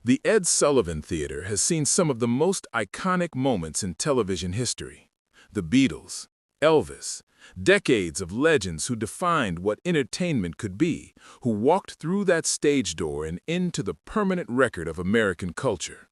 The Ed Sullivan Theater has seen some of the most iconic moments in television history. The Beatles, Elvis, decades of legends who defined what entertainment could be, who walked through that stage door and into the permanent record of American culture.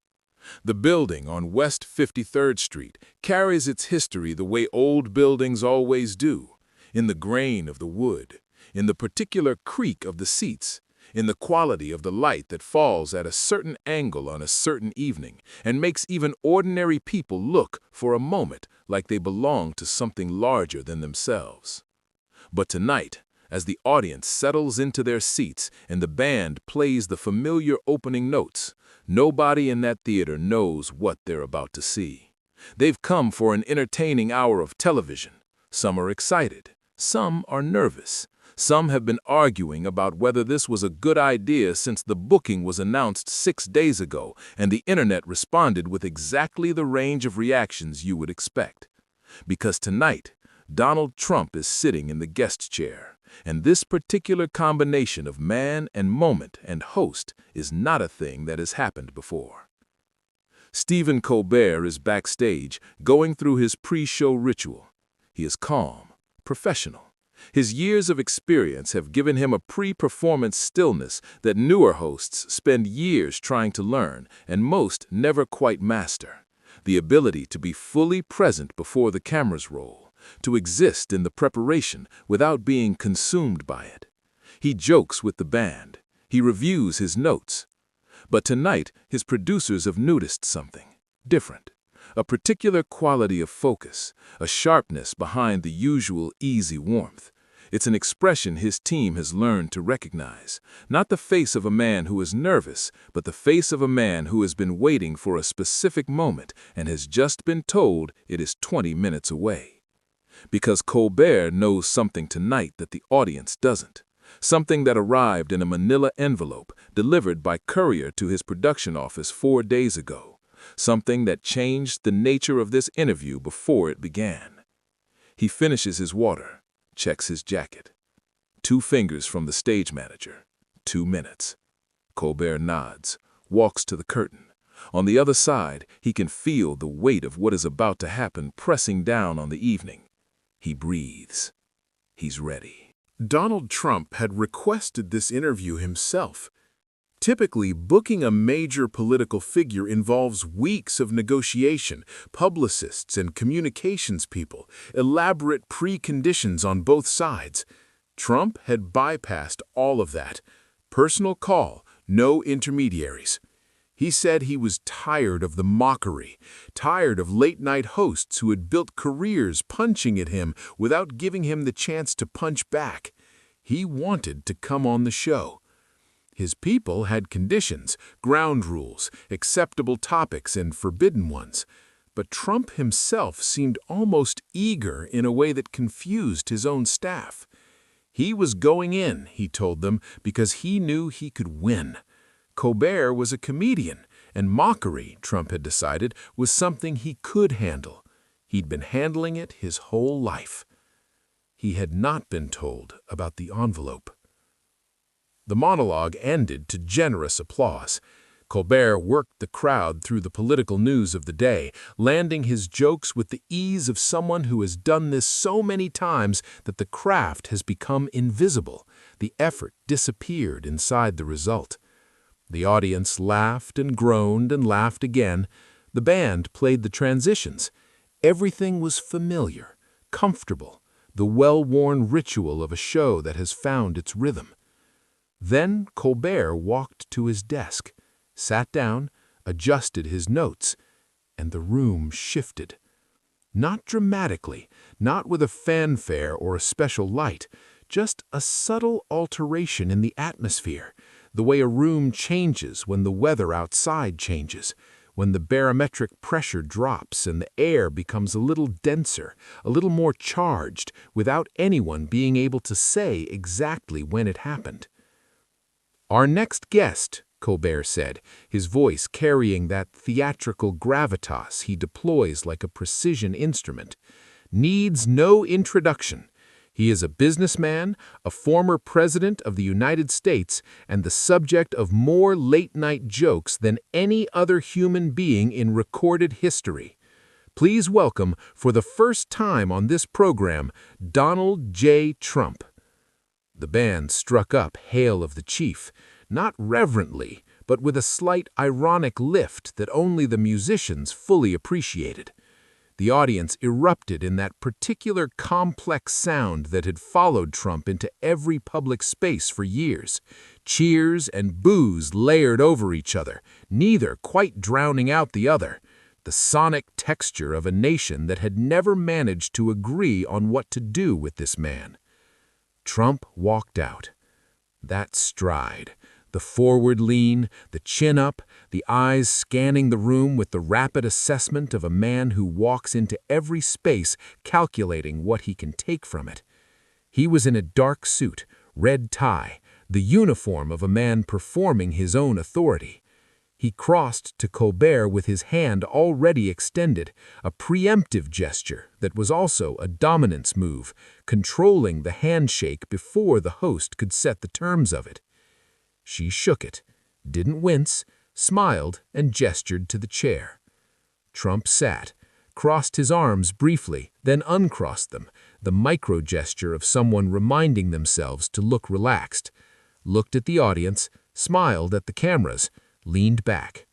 The building on West 53rd Street carries its history the way old buildings always do, in the grain of the wood, in the particular creak of the seats, in the quality of the light that falls at a certain angle on a certain evening and makes even ordinary people look for a moment like they belong to something larger than themselves. But tonight, as the audience settles into their seats and the band plays the familiar opening notes, nobody in that theater knows what they're about to see. They've come for an entertaining hour of television. Some are excited, some are nervous. Some have been arguing about whether this was a good idea since the booking was announced 6 days ago and the internet responded with exactly the range of reactions you would expect. Because tonight, Donald Trump is sitting in the guest chair, and this particular combination of man and moment and host is not a thing that has happened before. Stephen Colbert is backstage, going through his pre-show ritual. He is calm, professional. His years of experience have given him a pre-performance stillness that newer hosts spend years trying to learn and most never quite master. The ability to be fully present before the cameras roll, to exist in the preparation without being consumed by it. He jokes with the band. He reviews his notes. But tonight, his producers have noticed something different. A particular quality of focus, a sharpness behind the usual easy warmth. It's an expression his team has learned to recognize. Not the face of a man who is nervous, but the face of a man who has been waiting for a specific moment and has just been told it is 20 minutes away. Because Colbert knows something tonight that the audience doesn't. Something that arrived in a manila envelope delivered by courier to his production office 4 days ago. Something that changed the nature of this interview before it began. He finishes his water, checks his jacket. 2 fingers from the stage manager. 2 minutes. Colbert nods, walks to the curtain. On the other side, he can feel the weight of what is about to happen pressing down on the evening. He breathes. He's ready. Donald Trump had requested this interview himself. Typically, booking a major political figure involves weeks of negotiation, publicists and communications people, elaborate preconditions on both sides. Trump had bypassed all of that. Personal call, no intermediaries. He said he was tired of the mockery, tired of late-night hosts who had built careers punching at him without giving him the chance to punch back. He wanted to come on the show. His people had conditions, ground rules, acceptable topics, and forbidden ones. But Trump himself seemed almost eager in a way that confused his own staff. He was going in, he told them, because he knew he could win. Colbert was a comedian, and mockery, Trump had decided, was something he could handle. He'd been handling it his whole life. He had not been told about the envelope. The monologue ended to generous applause. Colbert worked the crowd through the political news of the day, landing his jokes with the ease of someone who has done this so many times that the craft has become invisible. The effort disappeared inside the result. The audience laughed and groaned and laughed again. The band played the transitions. Everything was familiar, comfortable, the well-worn ritual of a show that has found its rhythm. Then Colbert walked to his desk, sat down, adjusted his notes, and the room shifted. Not dramatically, not with a fanfare or a special light, just a subtle alteration in the atmosphere, the way a room changes when the weather outside changes, when the barometric pressure drops and the air becomes a little denser, a little more charged, without anyone being able to say exactly when it happened. "Our next guest," Colbert said, his voice carrying that theatrical gravitas he deploys like a precision instrument, "needs no introduction. He is a businessman, a former president of the United States, and the subject of more late-night jokes than any other human being in recorded history. Please welcome, for the first time on this program, Donald J. Trump. The band struck up Hail of the Chief, not reverently, but with a slight ironic lift that only the musicians fully appreciated. The audience erupted in that particular complex sound that had followed Trump into every public space for years. Cheers and boos layered over each other, neither quite drowning out the other. The sonic texture of a nation that had never managed to agree on what to do with this man. Trump walked out. That stride, the forward lean, the chin up, the eyes scanning the room with the rapid assessment of a man who walks into every space calculating what he can take from it. He was in a dark suit, red tie, the uniform of a man performing his own authority. He crossed to Colbert with his hand already extended, a preemptive gesture that was also a dominance move, controlling the handshake before the host could set the terms of it. She shook it, didn't wince, smiled, and gestured to the chair. Trump sat, crossed his arms briefly, then uncrossed them, the micro-gesture of someone reminding themselves to look relaxed, looked at the audience, smiled at the cameras, leaned back.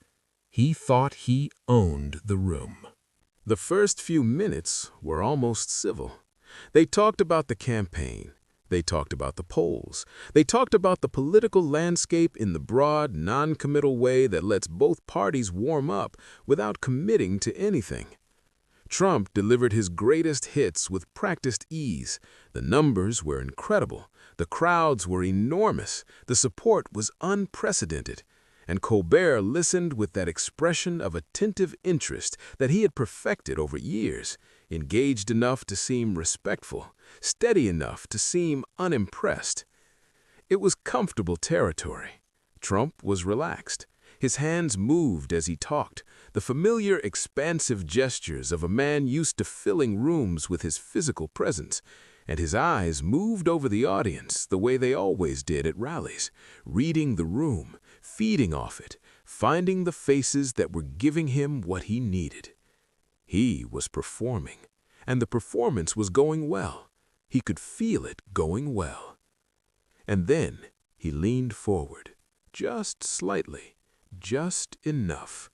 He thought he owned the room. The first few minutes were almost civil. They talked about the campaign. They talked about the polls. They talked about the political landscape in the broad, non-committal way that lets both parties warm up without committing to anything. Trump delivered his greatest hits with practiced ease. The numbers were incredible. The crowds were enormous. The support was unprecedented. And Colbert listened with that expression of attentive interest that he had perfected over years, engaged enough to seem respectful, steady enough to seem unimpressed. It was comfortable territory. Trump was relaxed. His hands moved as he talked, the familiar expansive gestures of a man used to filling rooms with his physical presence, and his eyes moved over the audience the way they always did at rallies, reading the room, feeding off it, finding the faces that were giving him what he needed. He was performing, and the performance was going well. He could feel it going well. And then he leaned forward, just slightly, just enough.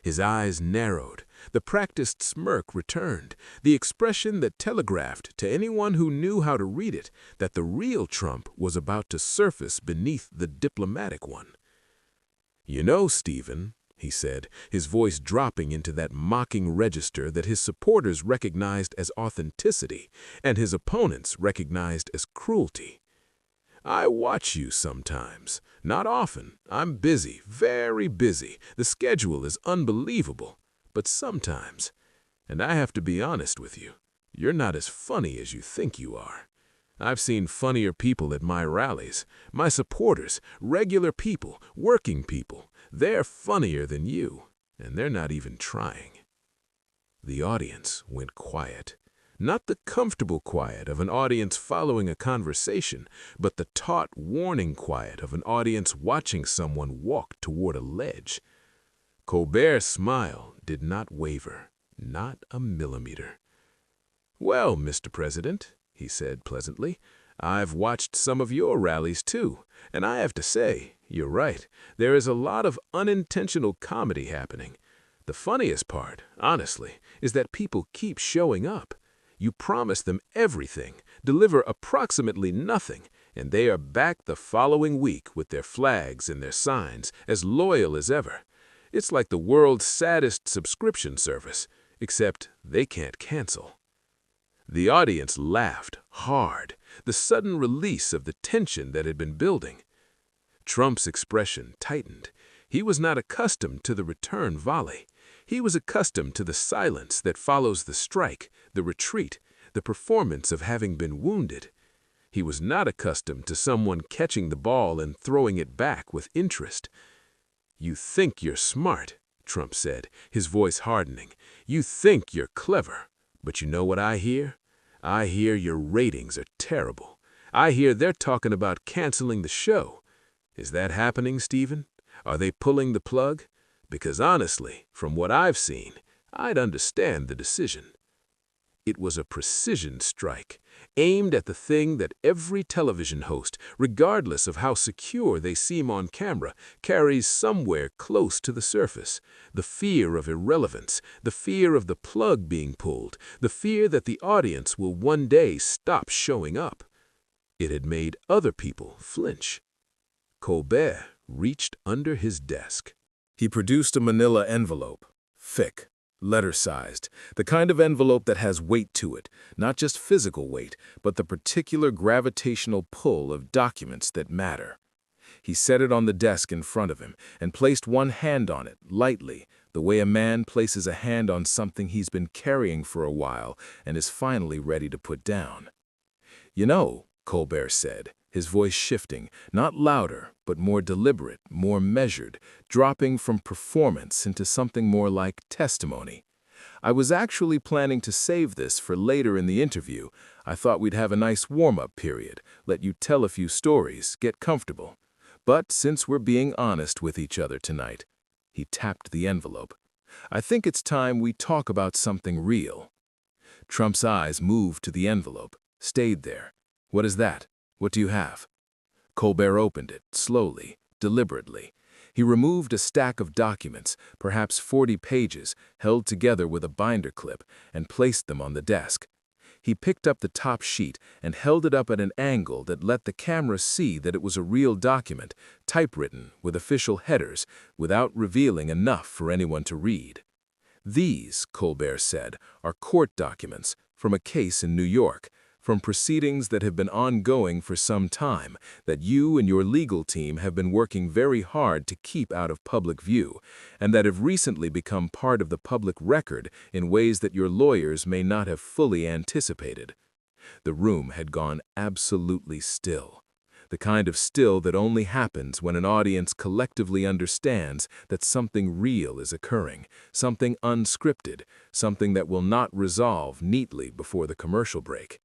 His eyes narrowed, the practiced smirk returned, the expression that telegraphed to anyone who knew how to read it that the real Trump was about to surface beneath the diplomatic one. "You know, Stephen," he said, his voice dropping into that mocking register that his supporters recognized as authenticity and his opponents recognized as cruelty. "I watch you sometimes. Not often. I'm busy, very busy. The schedule is unbelievable. But sometimes, and I have to be honest with you, you're not as funny as you think you are. I've seen funnier people at my rallies. My supporters, regular people, working people, they're funnier than you, and they're not even trying." The audience went quiet. Not the comfortable quiet of an audience following a conversation, but the taut, warning quiet of an audience watching someone walk toward a ledge. Colbert's smile did not waver, not a millimeter. "Well, Mr. President," he said pleasantly, "I've watched some of your rallies too, and I have to say, you're right, there is a lot of unintentional comedy happening. The funniest part, honestly, is that people keep showing up. You promise them everything, deliver approximately nothing, and they are back the following week with their flags and their signs, as loyal as ever. It's like the world's saddest subscription service, except they can't cancel." The audience laughed hard, the sudden release of the tension that had been building. Trump's expression tightened. He was not accustomed to the return volley. He was accustomed to the silence that follows the strike, the retreat, the performance of having been wounded. He was not accustomed to someone catching the ball and throwing it back with interest. "You think you're smart," Trump said, his voice hardening. "You think you're clever. But you know what I hear? I hear your ratings are terrible. I hear they're talking about canceling the show. Is that happening, Stephen? Are they pulling the plug? Because honestly, from what I've seen, I'd understand the decision. It was a precision strike, aimed at the thing that every television host, regardless of how secure they seem on camera, carries somewhere close to the surface. The fear of irrelevance, the fear of the plug being pulled, the fear that the audience will one day stop showing up. It had made other people flinch. Colbert reached under his desk. He produced a manila envelope, thick, letter-sized, the kind of envelope that has weight to it, not just physical weight, but the particular gravitational pull of documents that matter. He set it on the desk in front of him and placed one hand on it, lightly, the way a man places a hand on something he's been carrying for a while and is finally ready to put down. "You know," Colbert said, his voice shifting, not louder, but more deliberate, more measured, dropping from performance into something more like testimony. "I was actually planning to save this for later in the interview. I thought we'd have a nice warm-up period, let you tell a few stories, get comfortable. But since we're being honest with each other tonight," he tapped the envelope, "I think it's time we talk about something real." Trump's eyes moved to the envelope, stayed there. "What is that? What do you have?" Colbert opened it, slowly, deliberately. He removed a stack of documents, perhaps 40 pages, held together with a binder clip, and placed them on the desk. He picked up the top sheet and held it up at an angle that let the camera see that it was a real document, typewritten, with official headers, without revealing enough for anyone to read. "These," Colbert said, "are court documents from a case in New York, from proceedings that have been ongoing for some time, that you and your legal team have been working very hard to keep out of public view, and that have recently become part of the public record in ways that your lawyers may not have fully anticipated." The room had gone absolutely still. The kind of still that only happens when an audience collectively understands that something real is occurring, something unscripted, something that will not resolve neatly before the commercial break.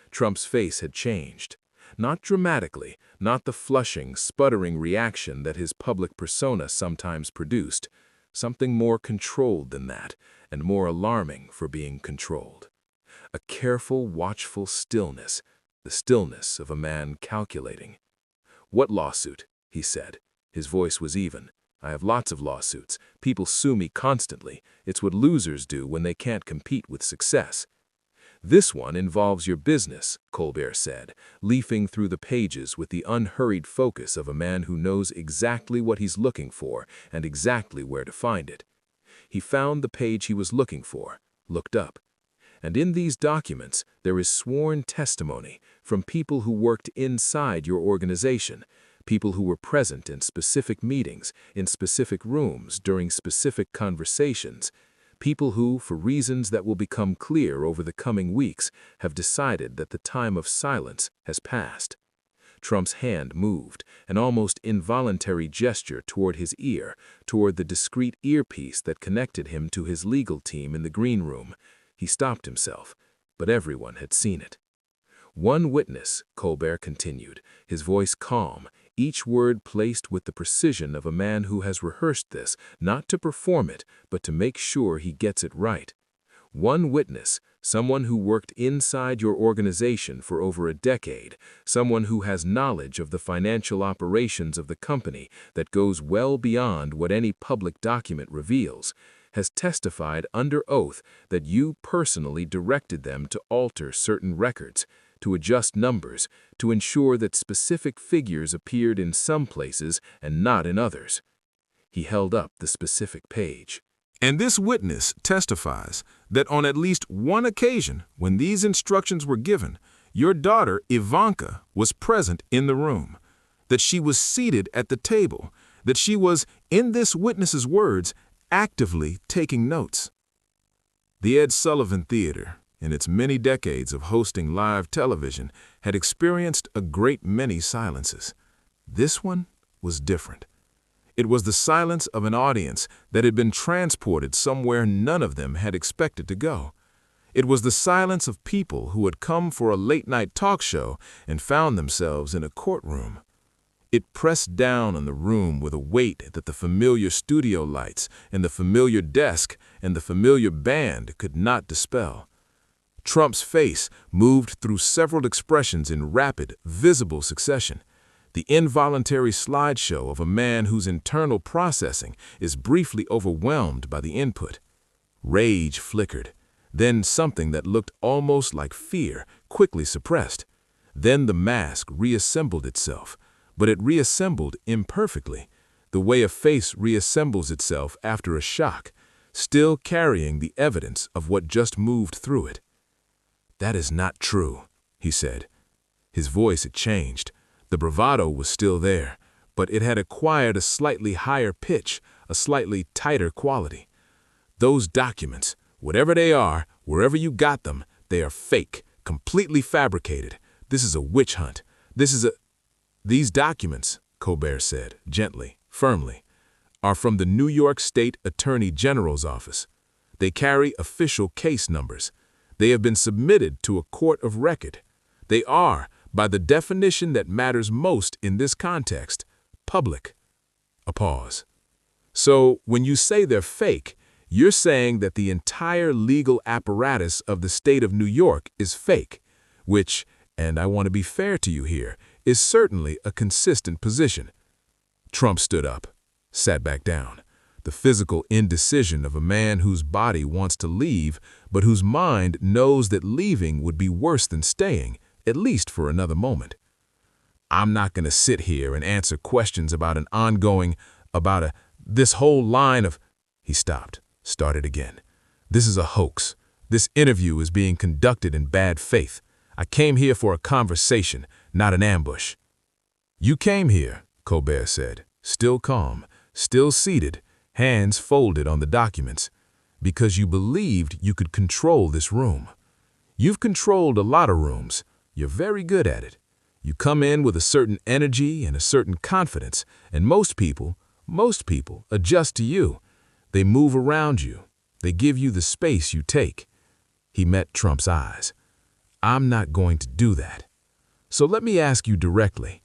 Trump's face had changed. Not dramatically, not the flushing, sputtering reaction that his public persona sometimes produced. Something more controlled than that, and more alarming for being controlled. A careful, watchful stillness, the stillness of a man calculating. "What lawsuit?" he said. His voice was even. "I have lots of lawsuits. People sue me constantly. It's what losers do when they can't compete with success." "This one involves your business," Colbert said, leafing through the pages with the unhurried focus of a man who knows exactly what he's looking for and exactly where to find it. He found the page he was looking for, looked up. "And in these documents, there is sworn testimony from people who worked inside your organization, people who were present in specific meetings, in specific rooms, during specific conversations, people who, for reasons that will become clear over the coming weeks, have decided that the time of silence has passed." Trump's hand moved, an almost involuntary gesture toward his ear, toward the discreet earpiece that connected him to his legal team in the green room. He stopped himself, but everyone had seen it. "One witness," Colbert continued, his voice calm, each word placed with the precision of a man who has rehearsed this, not to perform it, but to make sure he gets it right. "One witness, someone who worked inside your organization for over a decade, someone who has knowledge of the financial operations of the company that goes well beyond what any public document reveals, has testified under oath that you personally directed them to alter certain records, to adjust numbers, to ensure that specific figures appeared in some places and not in others." He held up the specific page. "And this witness testifies that on at least one occasion when these instructions were given, your daughter Ivanka was present in the room, that she was seated at the table, that she was, in this witness's words, actively taking notes." The Ed Sullivan Theater, in its many decades of hosting live television, had experienced a great many silences. This one was different. It was the silence of an audience that had been transported somewhere none of them had expected to go. It was the silence of people who had come for a late-night talk show and found themselves in a courtroom. It pressed down on the room with a weight that the familiar studio lights and the familiar desk and the familiar band could not dispel. Trump's face moved through several expressions in rapid, visible succession, the involuntary slideshow of a man whose internal processing is briefly overwhelmed by the input. Rage flickered, then something that looked almost like fear, quickly suppressed. Then the mask reassembled itself, but it reassembled imperfectly, the way a face reassembles itself after a shock, still carrying the evidence of what just moved through it. "That is not true," he said. His voice had changed. The bravado was still there, but it had acquired a slightly higher pitch, a slightly tighter quality. "Those documents, whatever they are, wherever you got them, they are fake, completely fabricated. This is a witch hunt. These documents," Colbert said, gently, firmly, "are from the New York State Attorney General's office. They carry official case numbers. They have been submitted to a court of record. They are, by the definition that matters most in this context, public." A pause. "So when you say they're fake, you're saying that the entire legal apparatus of the state of New York is fake, which, and I want to be fair to you here, is certainly a consistent position." Trump stood up, sat back down, the physical indecision of a man whose body wants to leave, but whose mind knows that leaving would be worse than staying, at least for another moment. "I'm not going to sit here and answer questions about this whole line of—" He stopped, started again. "This is a hoax. This interview is being conducted in bad faith. I came here for a conversation, not an ambush." "You came here," Colbert said, still calm, still seated, hands folded on the documents, "because you believed you could control this room. You've controlled a lot of rooms. You're very good at it. You come in with a certain energy and a certain confidence, and most people adjust to you. They move around you. They give you the space you take." He met Trump's eyes. "I'm not going to do that. So let me ask you directly,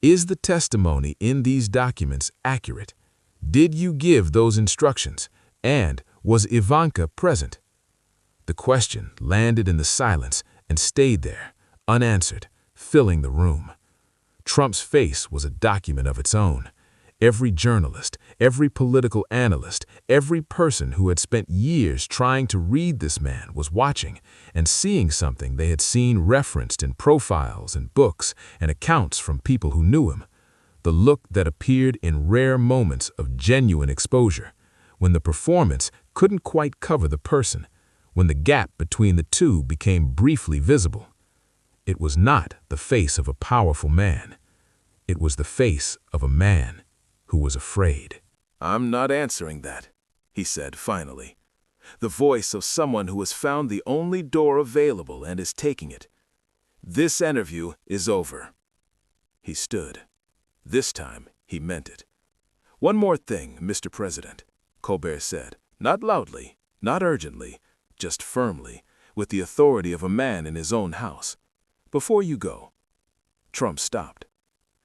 is the testimony in these documents accurate? Did you give those instructions? And was Ivanka present?" The question landed in the silence and stayed there, unanswered, filling the room. Trump's face was a document of its own. Every journalist, every political analyst, every person who had spent years trying to read this man was watching and seeing something they had seen referenced in profiles and books and accounts from people who knew him. The look that appeared in rare moments of genuine exposure, when the performance couldn't quite cover the person, when the gap between the two became briefly visible. It was not the face of a powerful man. It was the face of a man who was afraid. "I'm not answering that," he said finally. The voice of someone who has found the only door available and is taking it. "This interview is over." He stood. This time, he meant it. "One more thing, Mr. President," Colbert said, not loudly, not urgently, just firmly, with the authority of a man in his own house. "Before you go." Trump stopped.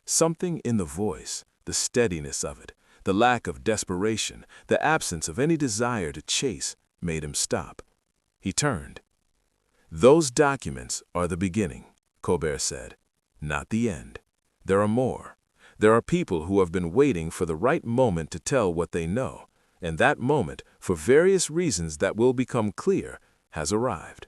Something in the voice, the steadiness of it, the lack of desperation, the absence of any desire to chase, made him stop. He turned. "Those documents are the beginning," Colbert said, "not the end. There are more. There are people who have been waiting for the right moment to tell what they know, and that moment, for various reasons that will become clear, has arrived.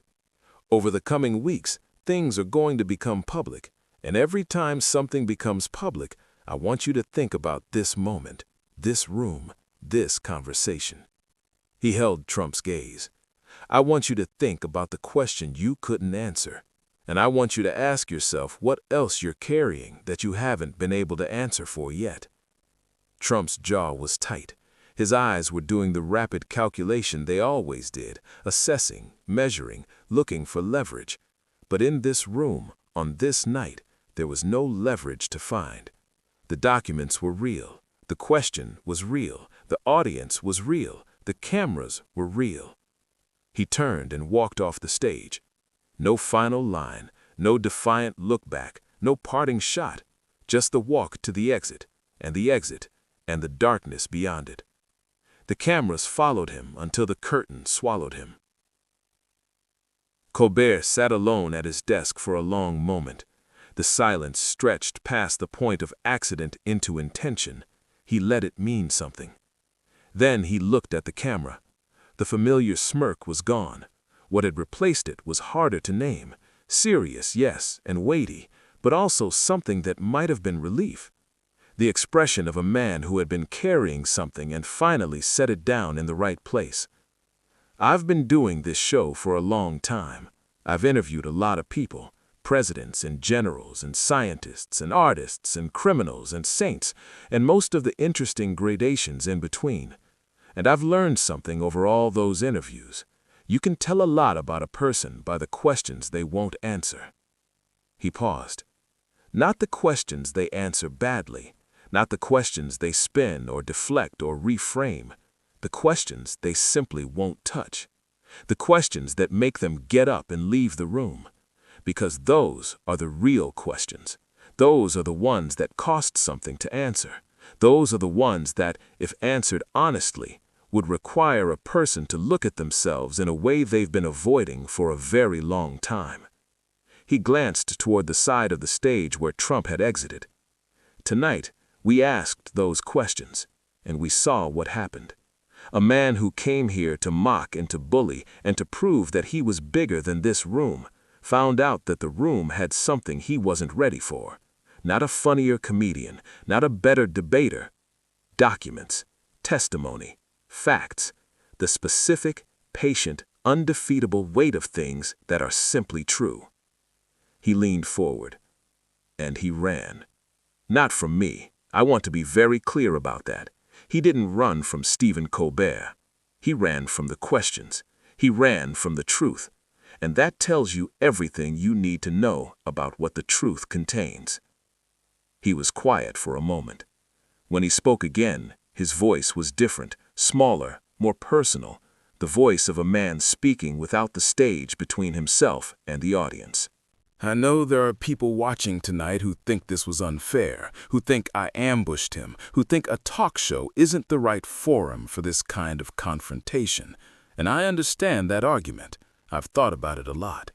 Over the coming weeks, things are going to become public, and every time something becomes public, I want you to think about this moment, this room, this conversation." He held Trump's gaze. "I want you to think about the question you couldn't answer, and I want you to ask yourself what else you're carrying that you haven't been able to answer for yet." Trump's jaw was tight. His eyes were doing the rapid calculation they always did, assessing, measuring, looking for leverage. But in this room, on this night, there was no leverage to find. The documents were real. The question was real. The audience was real. The cameras were real. He turned and walked off the stage. No final line, no defiant look back, no parting shot, just the walk to the exit, and the darkness beyond it. The cameras followed him until the curtain swallowed him. Colbert sat alone at his desk for a long moment. The silence stretched past the point of accident into intention. He let it mean something. Then he looked at the camera. The familiar smirk was gone. What had replaced it was harder to name. Serious, yes, and weighty, but also something that might have been relief. The expression of a man who had been carrying something and finally set it down in the right place. I've been doing this show for a long time. I've interviewed a lot of people, presidents and generals and scientists and artists and criminals and saints, and most of the interesting gradations in between. And I've learned something over all those interviews. You can tell a lot about a person by the questions they won't answer. He paused. Not the questions they answer badly, not the questions they spin or deflect or reframe, the questions they simply won't touch, the questions that make them get up and leave the room. Because those are the real questions. Those are the ones that cost something to answer. Those are the ones that, if answered honestly, would require a person to look at themselves in a way they've been avoiding for a very long time. He glanced toward the side of the stage where Trump had exited. Tonight, we asked those questions, and we saw what happened. A man who came here to mock and to bully and to prove that he was bigger than this room, found out that the room had something he wasn't ready for. Not a funnier comedian, not a better debater. Documents, testimony, facts, the specific, patient, undefeatable weight of things that are simply true. He leaned forward, and he ran. Not from me. I want to be very clear about that. He didn't run from Stephen Colbert. He ran from the questions. He ran from the truth. And that tells you everything you need to know about what the truth contains. He was quiet for a moment. When he spoke again, his voice was different, smaller, more personal, the voice of a man speaking without the stage between himself and the audience. I know there are people watching tonight who think this was unfair, who think I ambushed him, who think a talk show isn't the right forum for this kind of confrontation. And I understand that argument. I've thought about it a lot.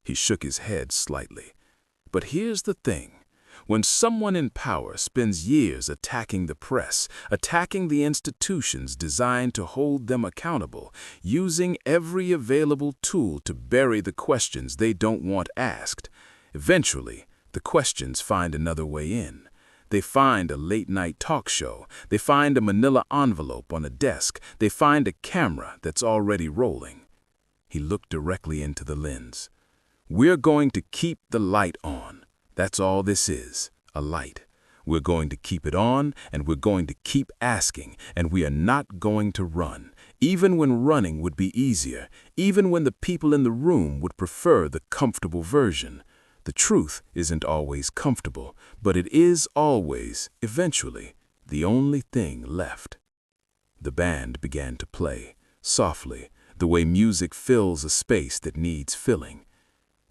He shook his head slightly. But here's the thing. When someone in power spends years attacking the press, attacking the institutions designed to hold them accountable, using every available tool to bury the questions they don't want asked, eventually, the questions find another way in. They find a late-night talk show. They find a manila envelope on a desk. They find a camera that's already rolling. He looked directly into the lens. We're going to keep the light on. That's all this is, a light. We're going to keep it on, and we're going to keep asking, and we are not going to run, even when running would be easier, even when the people in the room would prefer the comfortable version. The truth isn't always comfortable, but it is always, eventually, the only thing left. The band began to play, softly, the way music fills a space that needs filling.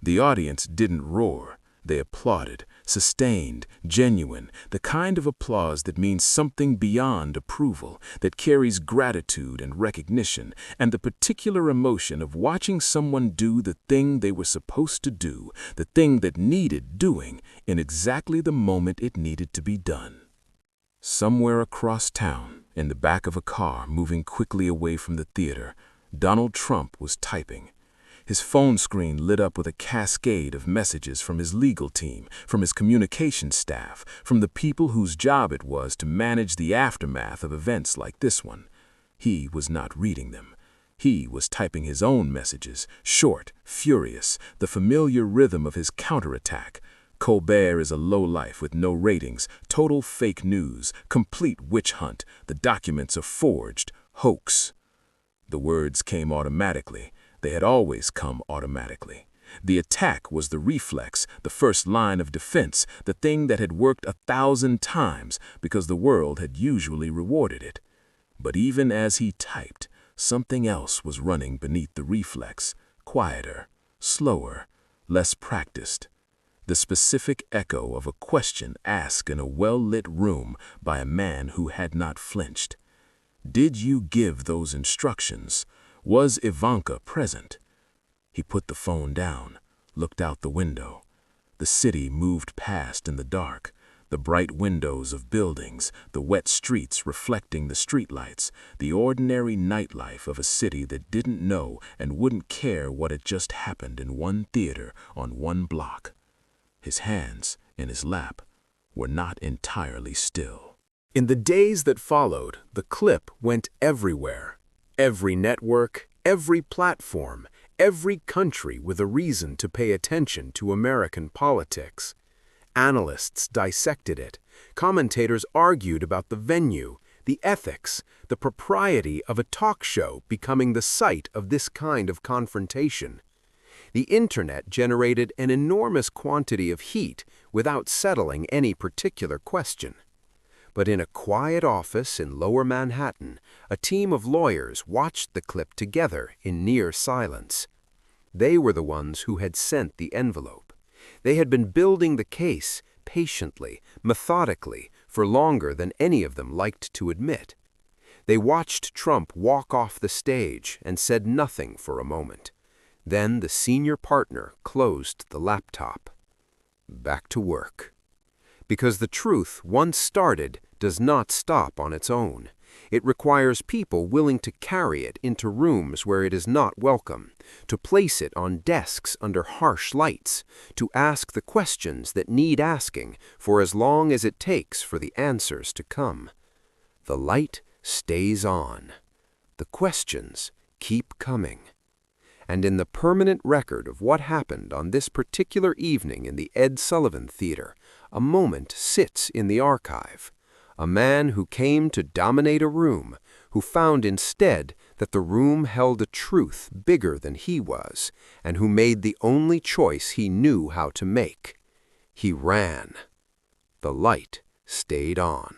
The audience didn't roar. They applauded, sustained, genuine, the kind of applause that means something beyond approval, that carries gratitude and recognition, and the particular emotion of watching someone do the thing they were supposed to do, the thing that needed doing, in exactly the moment it needed to be done. Somewhere across town, in the back of a car moving quickly away from the theater, Donald Trump was typing. His phone screen lit up with a cascade of messages from his legal team, from his communications staff, from the people whose job it was to manage the aftermath of events like this one. He was not reading them. He was typing his own messages, short, furious, the familiar rhythm of his counterattack. Colbert is a lowlife with no ratings, total fake news, complete witch hunt, the documents are forged, hoax. The words came automatically. They had always come automatically. The attack was the reflex, the first line of defense, the thing that had worked 1,000 times because the world had usually rewarded it. But even as he typed, something else was running beneath the reflex, quieter, slower, less practiced. The specific echo of a question asked in a well-lit room by a man who had not flinched. Did you give those instructions? Was Ivanka present? He put the phone down, looked out the window. The city moved past in the dark, the bright windows of buildings, the wet streets reflecting the streetlights, the ordinary nightlife of a city that didn't know and wouldn't care what had just happened in one theater on one block. His hands, in his lap, were not entirely still. In the days that followed, the clip went everywhere. Every network, every platform, every country with a reason to pay attention to American politics. Analysts dissected it. Commentators argued about the venue, the ethics, the propriety of a talk show becoming the site of this kind of confrontation. The internet generated an enormous quantity of heat without settling any particular question. But in a quiet office in Lower Manhattan, a team of lawyers watched the clip together in near silence. They were the ones who had sent the envelope. They had been building the case patiently, methodically, for longer than any of them liked to admit. They watched Trump walk off the stage and said nothing for a moment. Then the senior partner closed the laptop. Back to work. Because the truth, once started, does not stop on its own. It requires people willing to carry it into rooms where it is not welcome, to place it on desks under harsh lights, to ask the questions that need asking for as long as it takes for the answers to come. The light stays on. The questions keep coming. And in the permanent record of what happened on this particular evening in the Ed Sullivan Theater, a moment sits in the archive. A man who came to dominate a room, who found instead that the room held a truth bigger than he was, and who made the only choice he knew how to make. He ran. The light stayed on.